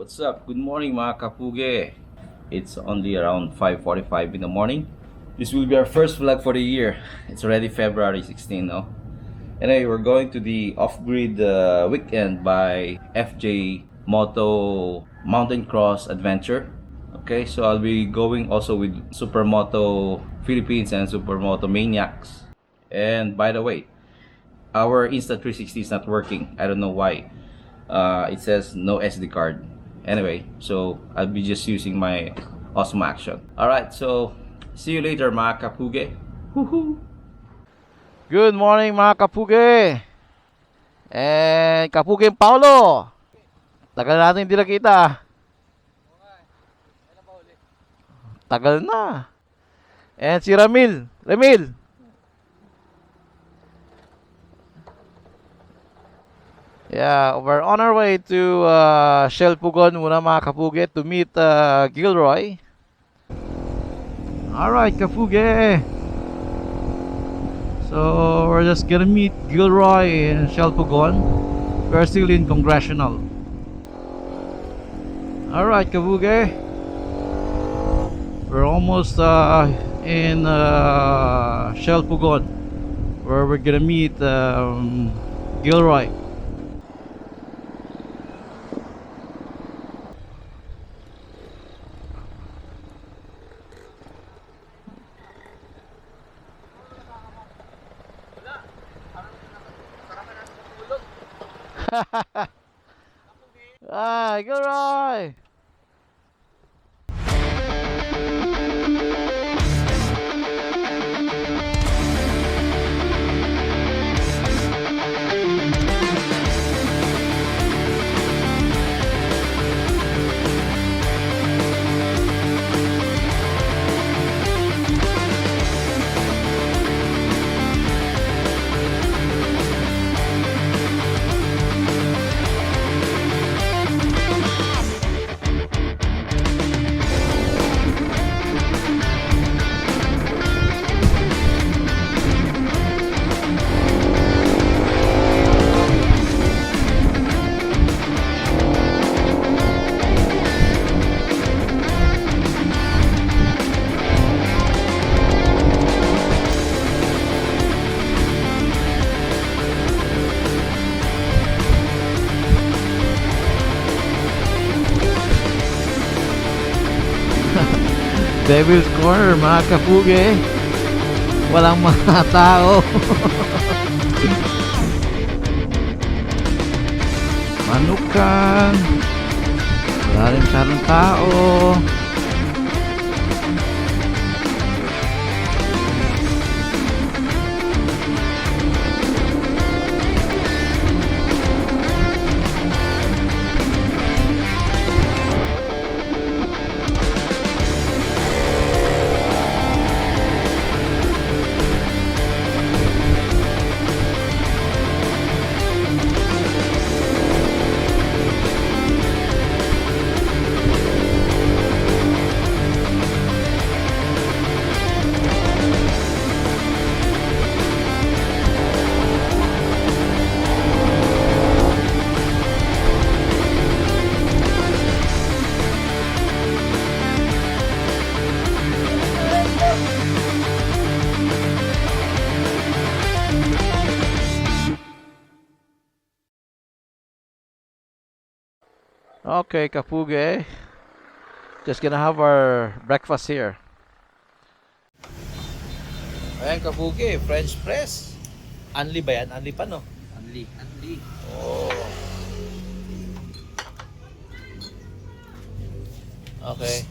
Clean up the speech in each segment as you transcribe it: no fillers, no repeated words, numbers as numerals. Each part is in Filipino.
What's up? Good morning mga kapuge. It's only around 5:45 in the morning. This will be our first vlog for the year. It's already February 16, no? Anyway, we're going to the off-grid weekend by FJ Moto Mountain Cross Adventure. Okay, so I'll be going also with Supermoto Philippines and Supermoto Maniacs. And by the way, our Insta360 is not working. I don't know why. It says no SD card. Anyway, so I'll be just using my Osmo Action. Alright, so see you later mga kapuge. Woohoo! Good morning mga kapuge. And kapuge Paulo. Tagal natin hindi nakita. Tagal na. And si Ramil. Ramil. Yeah, we're on our way to Shell Pugon muna mga kapuge to meet Gilroy. Alright kapuge. So we're just gonna meet Gilroy in Shell Pugon. We're still in Congressional. Alright kapuge. We're almost in Shell Pugon, where we're gonna meet Gilroy. Ah, Gilroy! Devil's Corner mga kapuge. Walang mga tao. Manukan. Wala rin masyadong tao. Okay, kapuge. Just gonna have our breakfast here. Ayan, kapuge. French press. Unli ba yan? Unli pa, no? Anli. Oh. Okay.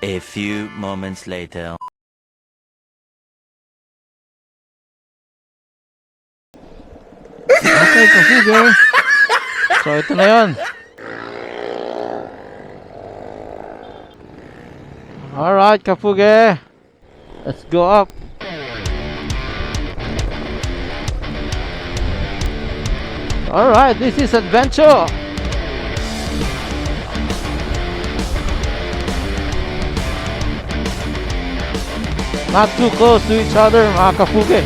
A few moments later. Okay, kapuge. So, ito na yun. Alright, kapuge. Let's go up. Alright, this is adventure. Not too close to each other, mga kapuge.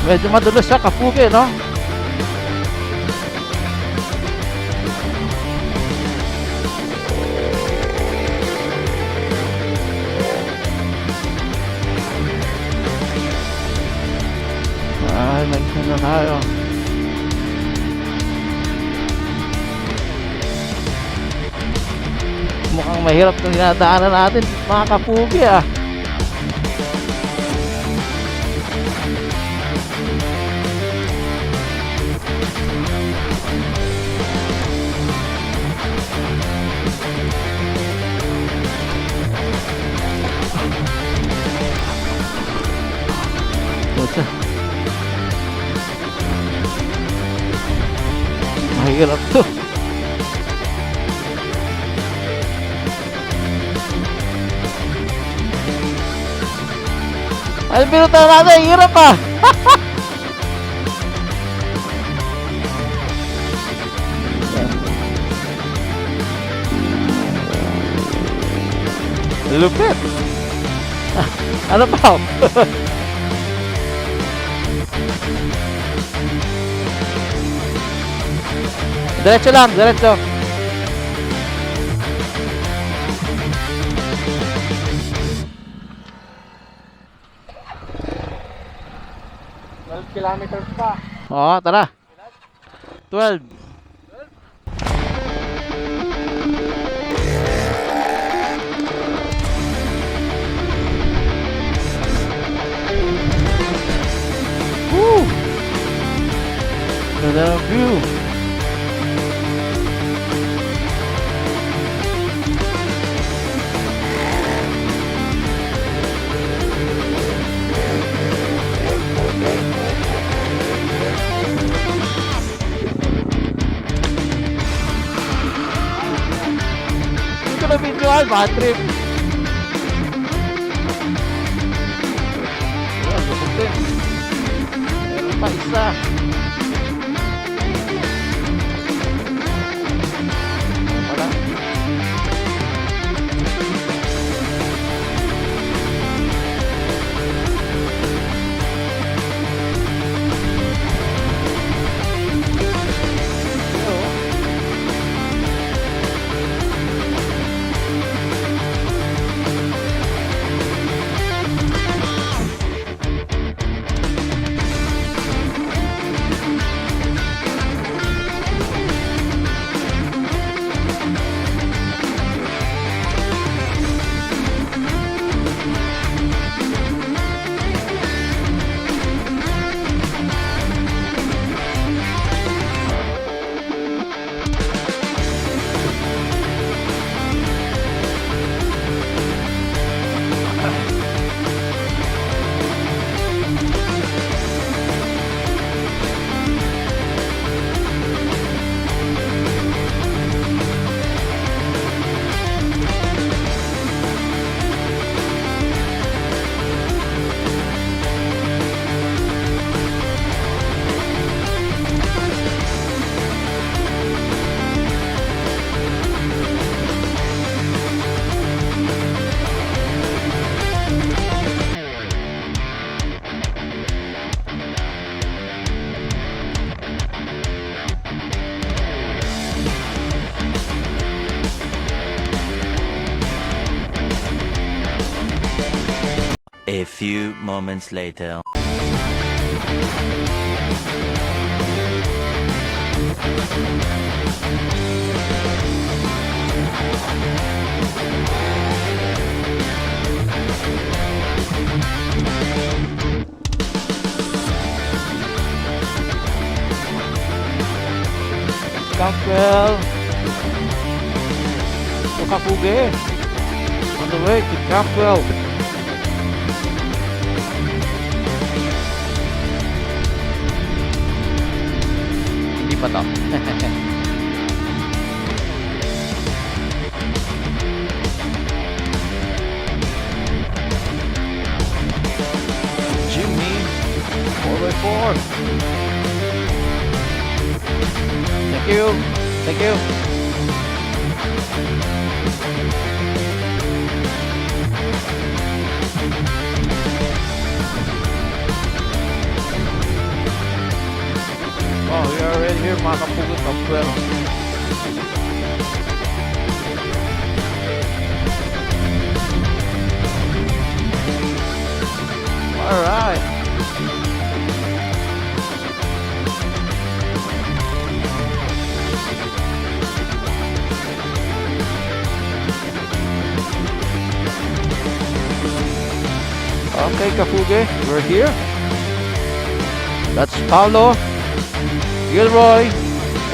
Medyo madulas siya, Kapugi, no? Ay, nagkano tayo. Mukhang mahirap na dinadaanan natin, mga Kapugi, ah. Pucha. Mahirap to. Ay, pinutan natin, hirap ah. Lupit. Ano pa? Diretso lang, diretso. Kilometers pa. Oo, tara. 12. Woo! Ganda ng view. Ito na video ay bad trip. Ayan, kapunti. Meron pa isa. Wala. A few moments later. Campbell. To Kapugi. On the way to Campbell. Hindi pa to. Jimmy 4x4. Thank you. Thank you. Campwell. Alright. Okay, Kapuge, we're here. That's Paulo, Gilroy,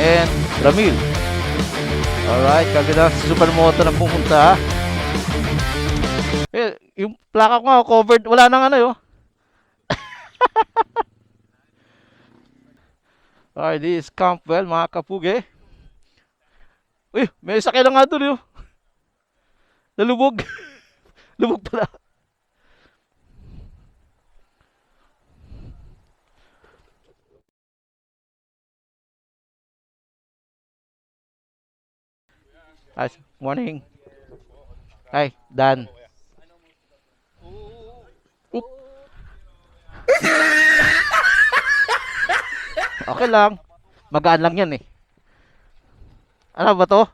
and Ramil. Alright, kaganda si Supermoto na pumunta. Eh, yung plaka ko nga covered, wala nang ano yun. Alright, this is Campwell, mga Kapuge. Uy, may sakay lang nga doon yun. Nalubog. Lubog pala. Hi, morning. Hi, Dan. Oop. Okay lang. Magaan lang yan eh. Ano ba to?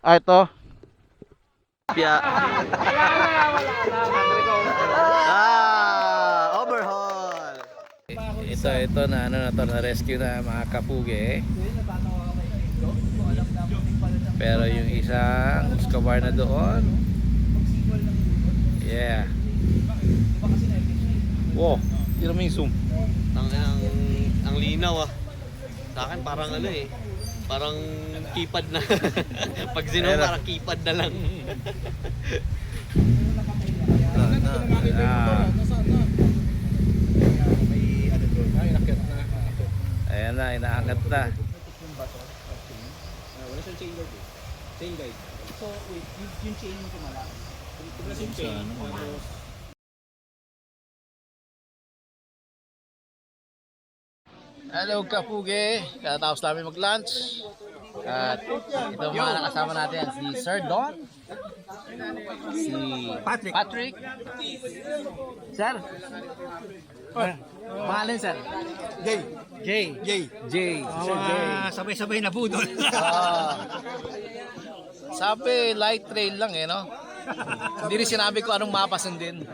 Ah, ito. Overhaul. Ito na ano na to, na rescue na mga Kapuge. Pero yung isang Escobar na doon. Yeah. Wow, tira mo yung zoom. Ang linaw ah. Sa akin parang ano eh. Parang keypad na. Pag zoom parang keypad na lang. Ayan na, inaangat na. Wala siyang chain guide eh. Chain guide. So, wait, yung chain mo tumala. Wala siyang chain. Tapos, Hello Kapuge, katapos namin mag-lunch. At ito mga nakasama natin si Sir Don, si Patrick. Sir, pangalan sir? Jay. Sir Jay. sabay-sabay na budol. Sabi light trail lang eh, no? Hindi rin sinabi ko anong mapa sundin.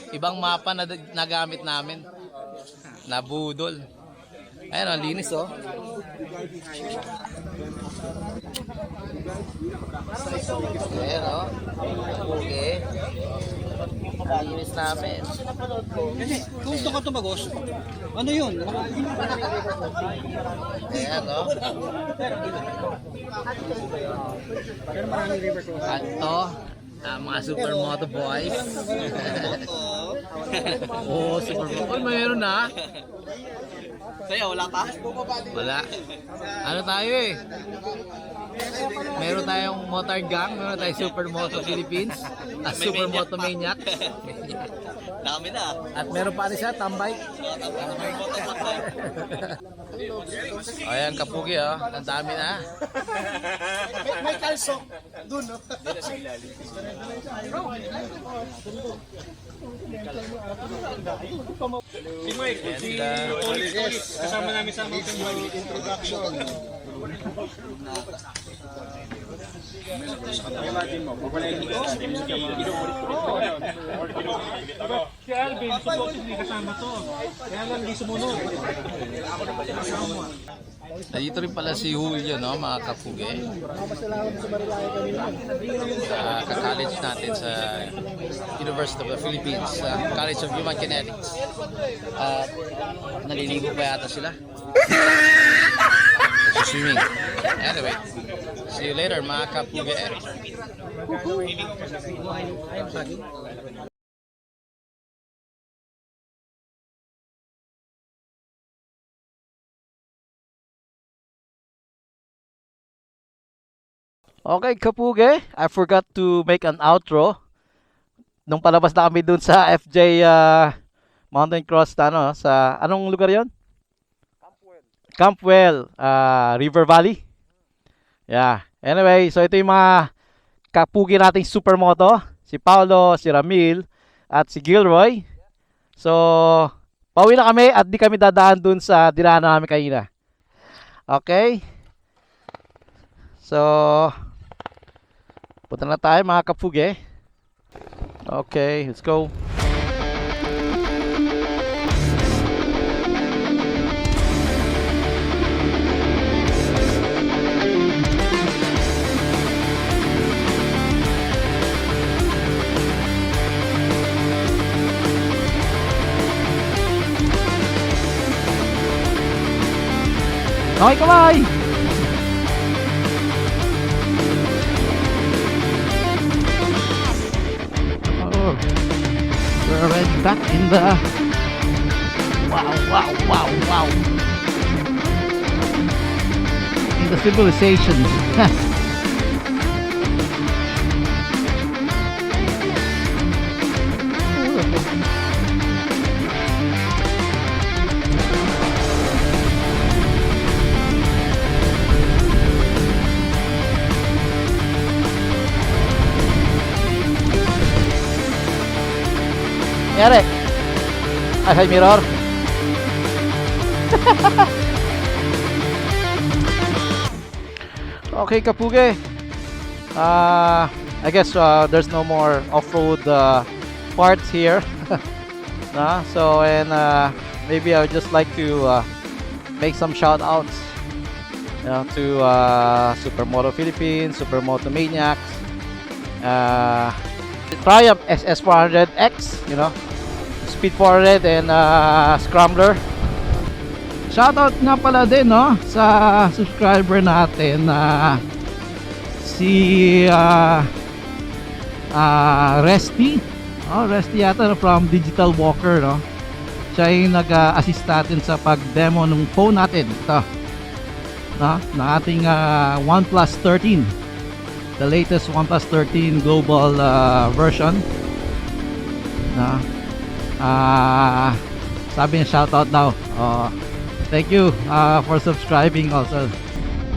Ibang mapa na nagamit namin. Nabudol. Ayan, ang linis oh. Ayan oh. Okay. Ang linis namin. Kung gusto ko tumagos, ano yun? Ayan oh. At to, mga Supermoto boys. Oh, Supermoto. Oh, mayroon na. Sa'yo, wala pa? Wala. Ano tayo eh? Meron tayong motor gang, meron tayong Supermoto Philippines, at Supermoto Maniac. Dami na. At meron pa rin siya, tambay. Ayan, Kapugi oh. Ang dami na. May kalso. Doon, no? Si Mike, si Tolis. Kasama namin sa Mountain Bike Introduction. Si Alvin, supposedly kasama to. Kaya lang hindi sumunod. Dito rin pala si Julio, no, mga Kapugi. Ka-college natin sa University of the Philippines, College of Human Kinetics. Naliligo pa yata sila. Swimming. Anyway, see you later, mga Kapugi. Okay, Kapuge, I forgot to make an outro. Nung palabas na kami dun sa FJ Mountain Cross na, ano, sa anong lugar yon? Campwell, River Valley. Yeah. Anyway, so ito yung mga Kapuge nating Supermoto, si Paulo, si Ramil, at si Gilroy. So, pauwi na kami at di kami dadaan dun sa dinaanan namin kanina. Okay. So, punta na tayo mga kapuge. Okay, let's go. Okay, kamay! Oh, we're already back in the... Wow. In the civilization. Nangyari? Ay, hi mirror. Okay, kapuge. I guess there's no more off-road parts here. So, and maybe I would just like to make some shout-outs, you know, to Supermoto Philippines, Supermoto Maniacs, Triumph SS400X, you know, Speed 400 and Scrambler. Shoutout nga pala din, no, sa subscriber natin si Resty. Resty yata, no, from Digital Walker, no. Siya yung nag-assist natin sa pag-demo ng phone natin. Ito, no, na ating OnePlus 13. The latest OnePlus 13 global version. Sabi niya shoutout daw. Thank you for subscribing also.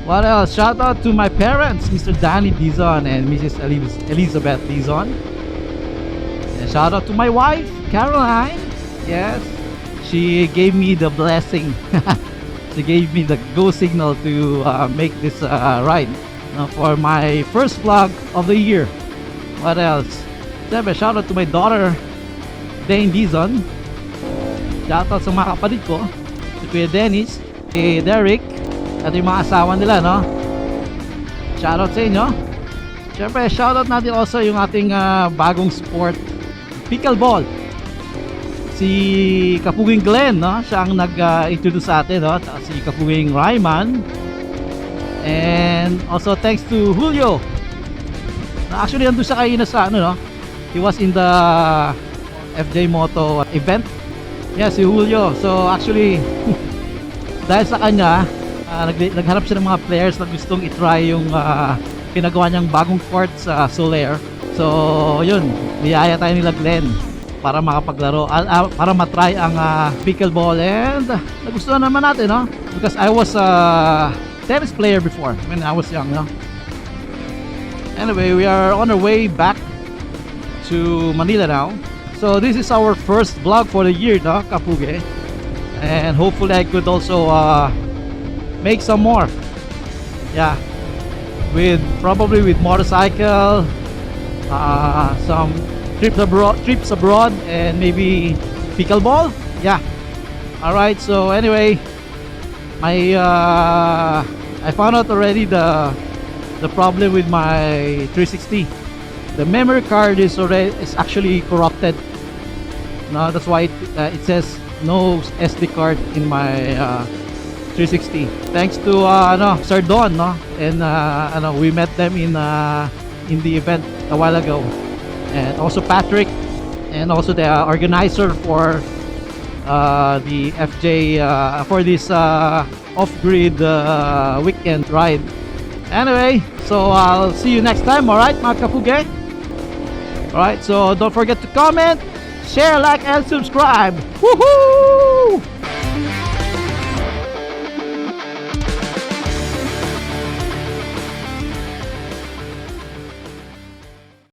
What else? Shoutout to my parents, Mr. Danny Dizon and Mrs. Elizabeth Dizon. And shoutout to my wife, Caroline. Yes, she gave me the blessing. She gave me the go signal to make this ride. For my first vlog of the year. What else? Siyempre, shoutout to my daughter, Dane Dizon. Shoutout sa mga kapatid ko, si Kuya Dennis, si Derek, at yung mga asawa nila, no? Shoutout sa inyo. Siyempre, shoutout natin also yung ating bagong sport, pickleball. Si Kapuging Glenn, no? Siya ang nag-introduce sa atin, no? Si Kapuging Ryman. And also thanks to Julio. Actually, nandun siya kayo sa ano, no? He was in the FJ Moto event. Yeah, si Julio. So actually, dahil sa kanya, nagharap siya ng mga players na gustong itry yung pinagawa niyang bagong court sa Soler. So yun, niyaya tayo nila Glenn para makapaglaro, para matry ang pickleball. And nagustuhan naman natin, no? Because I was tennis player before when I was young, no? Anyway, we are on our way back to Manila now. So this is our first vlog for the year, no, Kapuge? And hopefully I could also make some more. Yeah, probably with motorcycle, some trips abroad, and maybe pickleball. Yeah. All right. So anyway, I found out already the problem with my 360. The memory card is actually corrupted. No, that's why it says no SD card in my 360. Thanks to Sir Don, no, and we met them in the event a while ago, and also Patrick, and also the organizer for the FJ for this off-grid weekend ride. Anyway, so I'll see you next time. Alright, mga kapuge? Alright, so don't forget to comment, share, like, and subscribe. Woohoo!